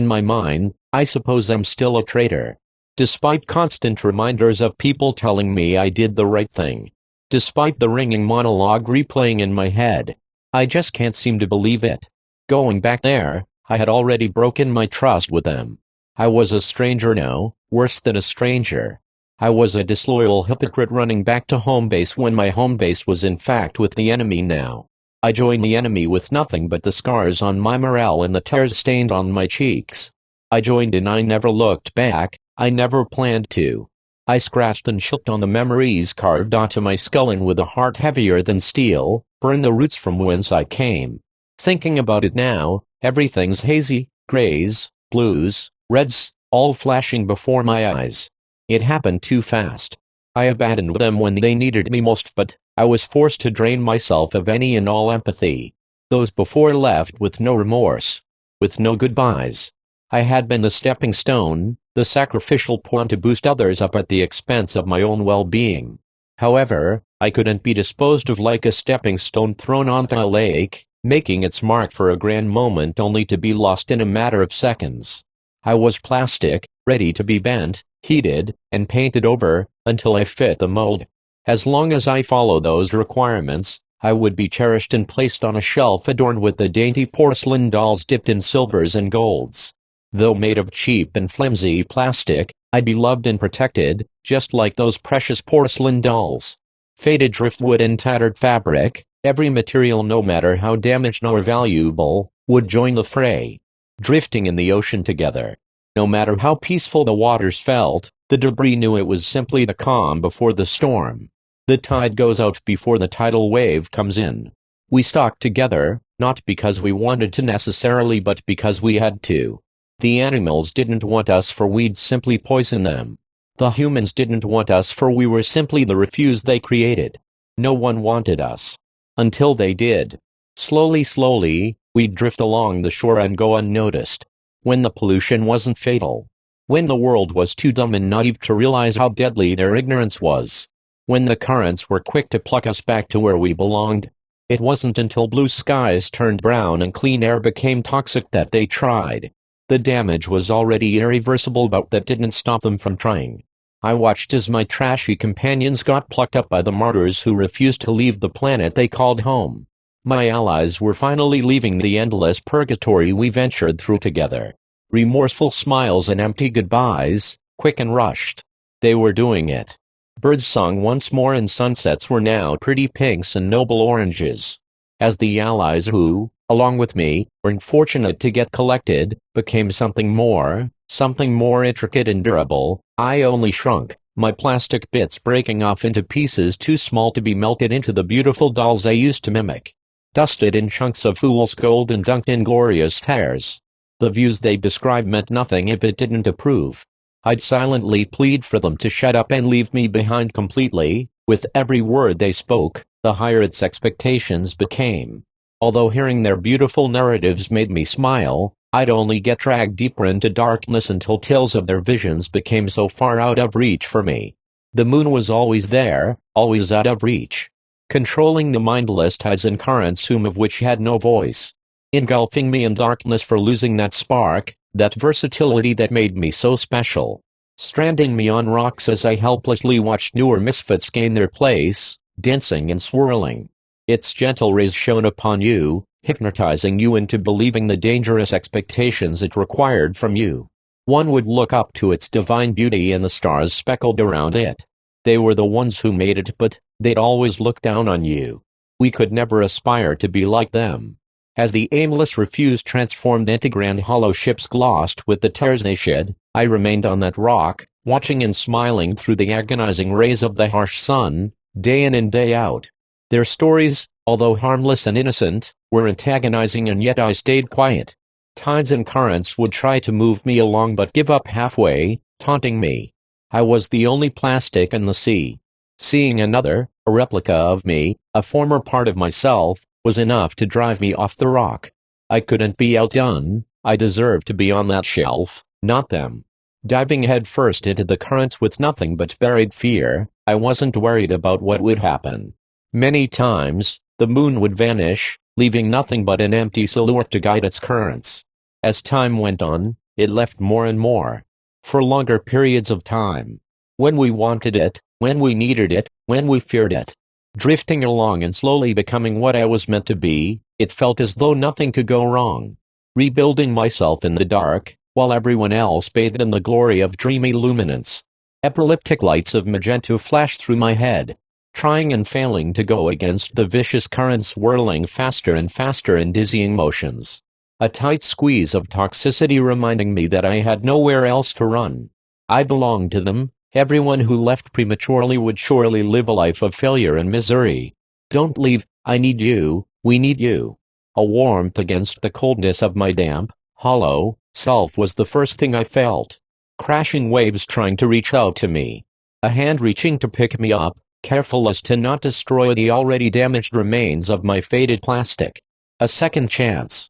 In my mind, I suppose I'm still a traitor. Despite constant reminders of people telling me I did the right thing. Despite the ringing monologue replaying in my head. I just can't seem to believe it. Going back there, I had already broken my trust with them. I was a stranger now, worse than a stranger. I was a disloyal hypocrite running back to home base when my home base was in fact with the enemy now. I joined the enemy with nothing but the scars on my morale and the tears stained on my cheeks. I joined and I never looked back, I never planned to. I scratched and choked on the memories carved onto my skull and with a heart heavier than steel, burned the roots from whence I came. Thinking about it now, everything's hazy, grays, blues, reds, all flashing before my eyes. It happened too fast. I abandoned them when they needed me most, but I was forced to drain myself of any and all empathy. Those before left with no remorse. With no goodbyes. I had been the stepping stone, the sacrificial pawn to boost others up at the expense of my own well-being. However, I couldn't be disposed of like a stepping stone thrown onto a lake, making its mark for a grand moment only to be lost in a matter of seconds. I was plastic, ready to be bent, heated, and painted over, until I fit the mold. As long as I followed those requirements, I would be cherished and placed on a shelf adorned with the dainty porcelain dolls dipped in silvers and golds. Though made of cheap and flimsy plastic, I'd be loved and protected, just like those precious porcelain dolls. Faded driftwood and tattered fabric, every material no matter how damaged or valuable, would join the fray. Drifting in the ocean together. No matter how peaceful the waters felt, the debris knew it was simply the calm before the storm. The tide goes out before the tidal wave comes in. We stuck together, not because we wanted to necessarily but because we had to. The animals didn't want us for we'd simply poison them. The humans didn't want us for we were simply the refuse they created. No one wanted us. Until they did. Slowly, we'd drift along the shore and go unnoticed. When the pollution wasn't fatal. When the world was too dumb and naive to realize how deadly their ignorance was. When the currents were quick to pluck us back to where we belonged. It wasn't until blue skies turned brown and clean air became toxic that they tried. The damage was already irreversible, but that didn't stop them from trying. I watched as my trashy companions got plucked up by the martyrs who refused to leave the planet they called home. My allies were finally leaving the endless purgatory we ventured through together. Remorseful smiles and empty goodbyes, quick and rushed. They were doing it. Birds sung once more and sunsets were now pretty pinks and noble oranges. As the allies who, along with me, were fortunate to get collected, became something more intricate and durable, I only shrunk, my plastic bits breaking off into pieces too small to be melted into the beautiful dolls I used to mimic. Dusted in chunks of fool's gold and dunked in glorious tears. The views they described meant nothing if it didn't approve. I'd silently plead for them to shut up and leave me behind completely. With every word they spoke, the higher its expectations became. Although hearing their beautiful narratives made me smile, I'd only get dragged deeper into darkness until tales of their visions became so far out of reach for me. The moon was always there, always out of reach. Controlling the mindless tides and currents of which had no voice. Engulfing me in darkness for losing that spark, that versatility that made me so special. Stranding me on rocks as I helplessly watched newer misfits gain their place, dancing and swirling. Its gentle rays shone upon you, hypnotizing you into believing the dangerous expectations it required from you. One would look up to its divine beauty and the stars speckled around it. They were the ones who made it, but they'd always look down on you. We could never aspire to be like them. As the aimless refuse transformed into grand hollow ships glossed with the tears they shed, I remained on that rock, watching and smiling through the agonizing rays of the harsh sun, day in and day out. Their stories, although harmless and innocent, were antagonizing, and yet I stayed quiet. Tides and currents would try to move me along but give up halfway, taunting me. I was the only plastic in the sea. Seeing another, a replica of me, a former part of myself, was enough to drive me off the rock. I couldn't be outdone. I deserved to be on that shelf, not them. Diving headfirst into the currents with nothing but buried fear, I wasn't worried about what would happen. Many times, the moon would vanish, leaving nothing but an empty silhouette to guide its currents. As time went on, it left more and more. For longer periods of time. When we wanted it, when we needed it, when we feared it. Drifting along and slowly becoming what I was meant to be, it felt as though nothing could go wrong. Rebuilding myself in the dark, while everyone else bathed in the glory of dreamy luminance. Epileptic lights of magenta flashed through my head. Trying and failing to go against the vicious currents whirling faster and faster in dizzying motions. A tight squeeze of toxicity reminding me that I had nowhere else to run. I belonged to them. Everyone who left prematurely would surely live a life of failure and misery. Don't leave, I need you, we need you. A warmth against the coldness of my damp, hollow self was the first thing I felt. Crashing waves trying to reach out to me. A hand reaching to pick me up, careful as to not destroy the already damaged remains of my faded plastic. A second chance.